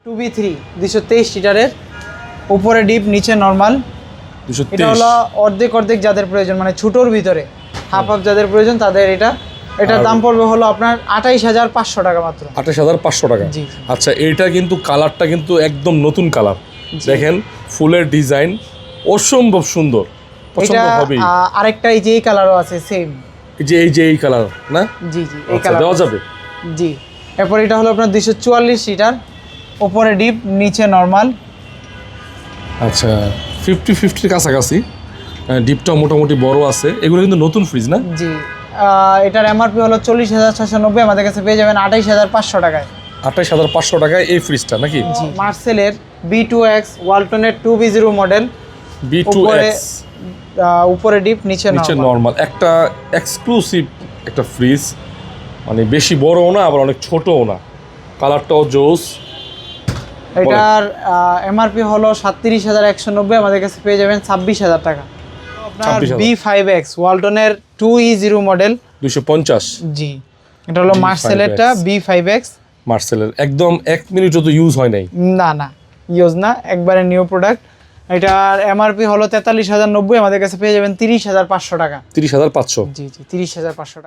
2B3 223 লিটারের, উপরে deep নিচে নরমাল। 223 এটা হলো অর্ধেক যাদের প্রয়োজন, মানে ছোটোর ভিতরে হাফ যাদের প্রয়োজন তাদের এটার দাম পড়বে হলো আপনার 28,500 টাকা মাত্র। 28,500 টাকা। জি। আচ্ছা, এইটা কিন্তু কালারটা কিন্তু একদম নতুন কালার। দেখেন ফুলের ডিজাইন অসম্ভব সুন্দর, পছন্দ এটা হবেই। আরেকটা এই যে এই কালারও আছে সেম। এই কালার না? জি এই আচ্ছা, কালার দেওয়া যাবে। জি। এরপর এটা হলো আপনার 244 লিটার, উপরে ডিপ নিচে নরমাল। আচ্ছা, 50-50 কাছাকাছি, ডিপটা মোটামুটি বড় আছে। এগুলো কিন্তু নতুন ফ্রিজ না? জি। এটার এমআরপি হলো 40,690, আমাদের কাছে পেয়ে যাবেন 28,500 টাকায়। 28,500 টাকায় এই ফ্রিজটা নাকি? জি। মার্সেলের B2X ওয়ালটনের 2B0 মডেল, B2X, উপরে ডিপ নিচে নরমাল। নরমাল। একটা এক্সক্লুসিভ একটা ফ্রিজ, মানে বেশি বড়ও না আবার অনেক ছোটও না, কালারটাও জোস। এটার এমআরপি হলো 37,190, আমাদের কাছে পেয়ে যাবেন 26,000 টাকা। আপনার 26,000 B5X ওয়ালটনের 2E0 মডেল 250। জি। এটা হলো মার্সেলেরটা B5X। মার্সেলের একদম 1 মিনিটও তো ইউজ হয় নাই। না ইউজ না, একবারে নিউ প্রোডাক্ট। এটার এমআরপি হলো 43,090, আমাদের কাছে পেয়ে যাবেন 30,500 টাকা। 30,500। জি 30,500 টাকা।